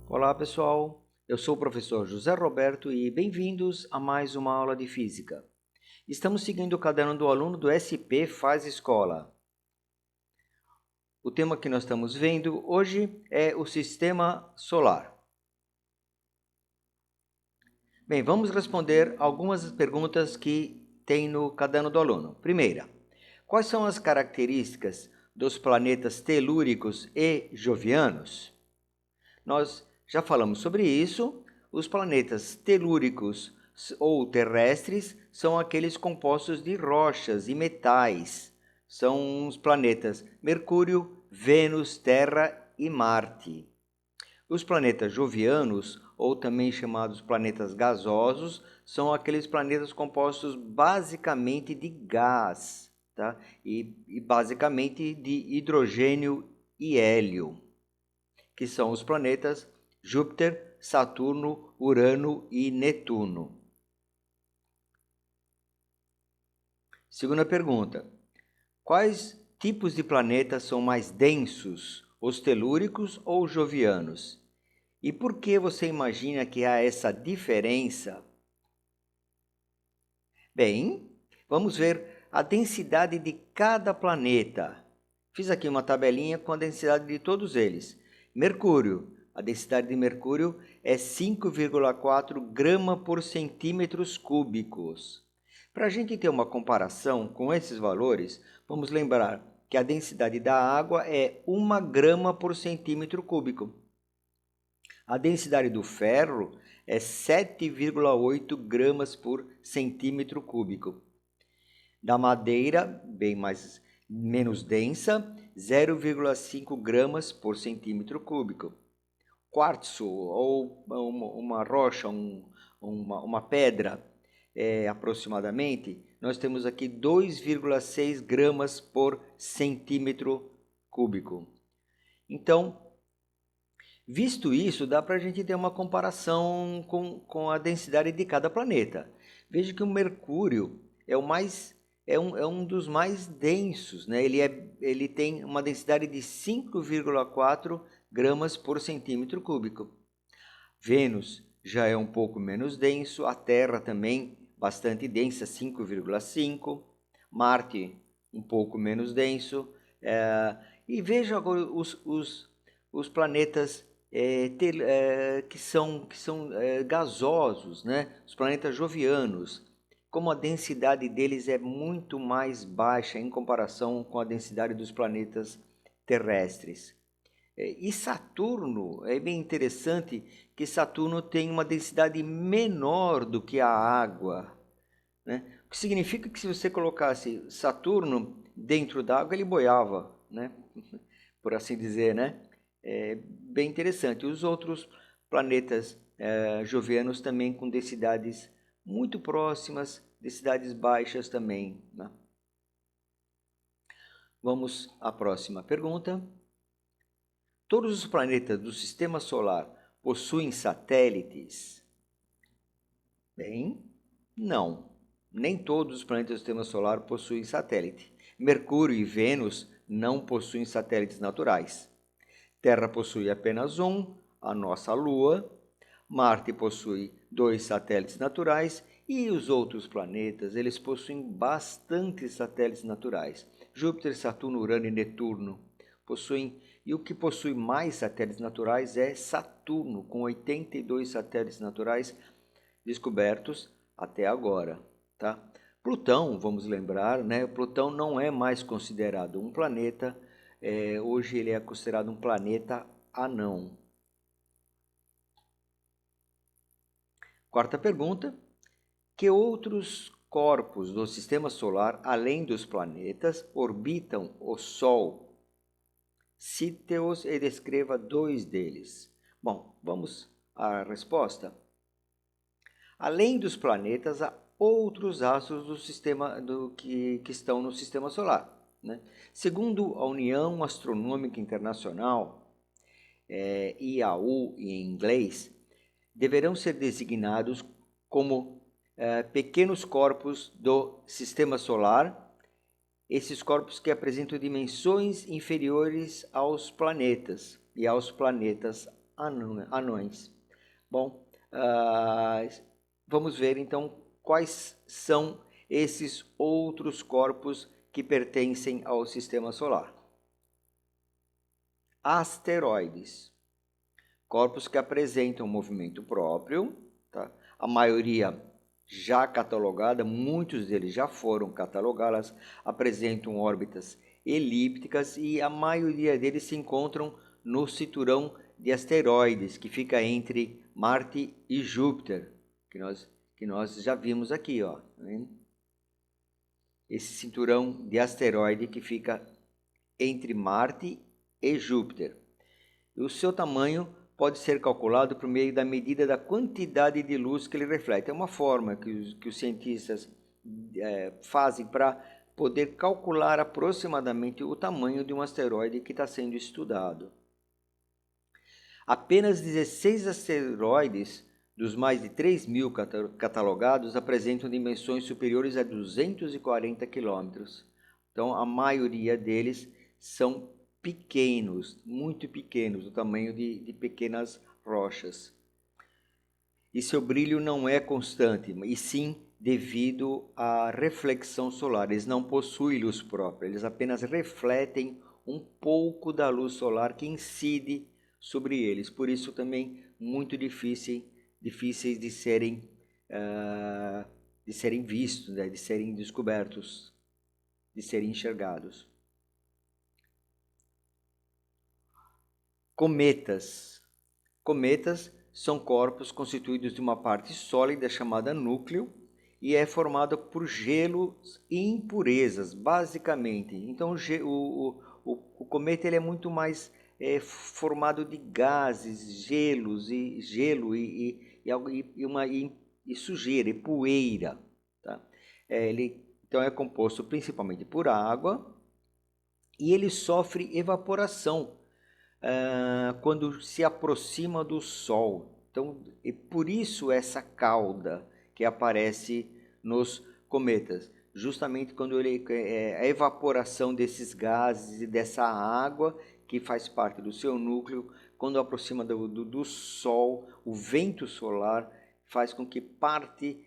Olá pessoal, eu sou o professor José Roberto e bem-vindos a mais uma aula de Física. Estamos seguindo o caderno do aluno do SP Faz Escola. O tema que nós estamos vendo hoje é o Sistema Solar. Bem, vamos responder algumas perguntas que tem no caderno do aluno. Primeira, quais são as características dos planetas telúricos e jovianos? Nós já falamos sobre isso. Os planetas telúricos ou terrestres são aqueles compostos de rochas e metais. São os planetas Mercúrio, Vênus, Terra e Marte. Os planetas jovianos, ou também chamados planetas gasosos, são aqueles planetas compostos basicamente de gás, tá? e basicamente de hidrogênio e hélio, que são os planetas Júpiter, Saturno, Urano e Netuno. Segunda pergunta: quais tipos de planetas são mais densos, os telúricos ou jovianos? E por que você imagina que há essa diferença? Bem, vamos ver a densidade de cada planeta. Fiz aqui uma tabelinha com a densidade de todos eles. Mercúrio. A densidade de Mercúrio é 5,4 grama por centímetros cúbicos. Para a gente ter uma comparação com esses valores, vamos lembrar que a densidade da água é 1 grama por centímetro cúbico. A densidade do ferro é 7,8 gramas por centímetro cúbico. Da madeira, menos densa, 0,5 gramas por centímetro cúbico. Quartzo, ou uma rocha, uma pedra, aproximadamente, nós temos aqui 2,6 gramas por centímetro cúbico. Então, visto isso, dá para a gente ter uma comparação com a densidade de cada planeta. Veja que o Mercúrio é um dos mais densos, né? Ele tem uma densidade de 5,4 gramas por centímetro cúbico. Vênus já é um pouco menos denso, a Terra também bastante densa, 5,5. Marte um pouco menos denso. E veja agora os planetas que são gasosos, né? Os planetas jovianos, como a densidade deles é muito mais baixa em comparação com a densidade dos planetas terrestres. E Saturno, é bem interessante que Saturno tem uma densidade menor do que a água, né? O que significa que se você colocasse Saturno dentro da água, ele boiava, né? Por assim dizer, né? É bem interessante. Os outros planetas jovianos também com densidades muito próximas, densidades baixas também, né? Vamos à próxima pergunta. Todos os planetas do Sistema Solar possuem satélites? Bem, não. Nem todos os planetas do Sistema Solar possuem satélite. Mercúrio e Vênus não possuem satélites naturais. Terra possui apenas um, a nossa Lua. Marte possui 2 satélites naturais e os outros planetas, eles possuem bastantes satélites naturais. Júpiter, Saturno, Urano e Netuno possuem, e o que possui mais satélites naturais é Saturno, com 82 satélites naturais descobertos até agora, tá? Plutão, vamos lembrar, né? Plutão não é mais considerado um planeta, hoje ele é considerado um planeta anão. Quarta pergunta: que outros corpos do Sistema Solar, além dos planetas, orbitam o Sol? Cite-os e descreva 2 deles. Bom, vamos à resposta. Além dos planetas, há outros astros do sistema que estão no Sistema Solar, né? Segundo a União Astronômica Internacional, IAU em inglês, deverão ser designados como pequenos corpos do Sistema Solar, esses corpos que apresentam dimensões inferiores aos planetas e aos planetas anões. Bom, vamos ver então quais são esses outros corpos que pertencem ao Sistema Solar. Asteroides, corpos que apresentam movimento próprio, tá? A maioria já catalogada, muitos deles já foram catalogados, apresentam órbitas elípticas e a maioria deles se encontram no cinturão de asteroides, que fica entre Marte e Júpiter, que nós já vimos aqui, ó, né? Esse cinturão de asteroide que fica entre Marte e Júpiter. E o seu tamanho pode ser calculado por meio da medida da quantidade de luz que ele reflete. É uma forma que os cientistas fazem para poder calcular aproximadamente o tamanho de um asteroide que está sendo estudado. Apenas 16 asteroides dos mais de 3.000 catalogados apresentam dimensões superiores a 240 quilômetros. Então, a maioria deles são pequenos, muito pequenos, do tamanho de pequenas rochas. E seu brilho não é constante, e sim devido à reflexão solar. Eles não possuem luz própria, eles apenas refletem um pouco da luz solar que incide sobre eles. Por isso também muito difíceis de serem vistos, né? De serem descobertos, de serem enxergados. Cometas. Cometas são corpos constituídos de uma parte sólida chamada núcleo e é formada por gelos e impurezas, basicamente. Então o cometa ele é muito mais formado de gases, gelos e gelo e sujeira e poeira. Tá? Ele então é composto principalmente por água e ele sofre evaporação quando se aproxima do Sol. Então, e por isso essa cauda que aparece nos cometas, justamente quando a evaporação desses gases e dessa água que faz parte do seu núcleo, quando aproxima do Sol, o vento solar faz com que parte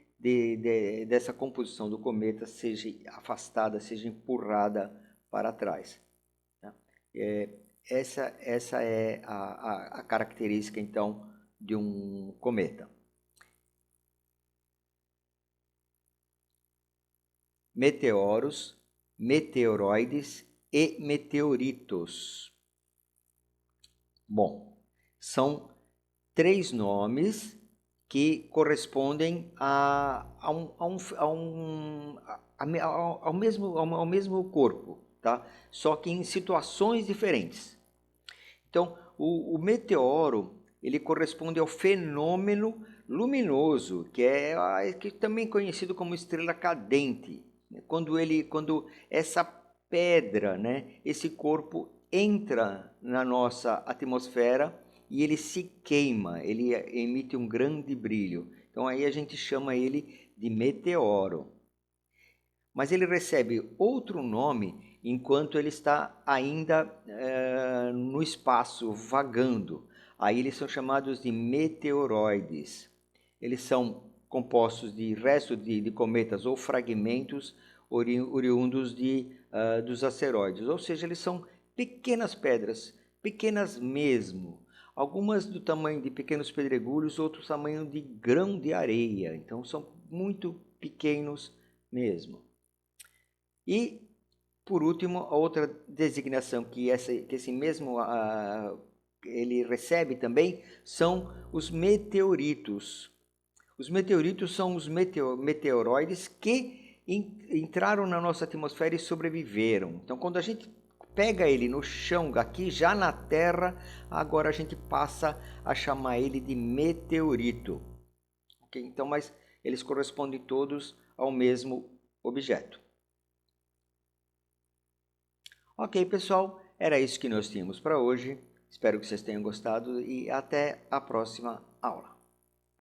dessa composição do cometa seja afastada, seja empurrada para trás. Tá? Essa é a característica, então, de um cometa. Meteoros, meteoroides e meteoritos. Bom, são 3 nomes que correspondem ao mesmo corpo, tá? Só que em situações diferentes. Então, o meteoro ele corresponde ao fenômeno luminoso, que também é conhecido como estrela cadente. Quando essa pedra, né, esse corpo entra na nossa atmosfera e ele se queima, ele emite um grande brilho. Então aí a gente chama ele de meteoro. Mas ele recebe outro nome enquanto ele está ainda no espaço, vagando. Aí eles são chamados de meteoroides. Eles são compostos de restos de cometas ou fragmentos oriundos dos asteroides. Ou seja, eles são pequenas pedras, pequenas mesmo. Algumas do tamanho de pequenos pedregulhos, outros do tamanho de grão de areia. Então são muito pequenos mesmo. E, por último, a outra designação que esse mesmo ele recebe também são os meteoritos. Os meteoritos são os meteoroides que entraram na nossa atmosfera e sobreviveram. Então, quando a gente pega ele no chão aqui, já na Terra, agora a gente passa a chamar ele de meteorito. Okay? Então, mas eles correspondem todos ao mesmo objeto. Ok, pessoal, era isso que nós tínhamos para hoje. Espero que vocês tenham gostado e até a próxima aula.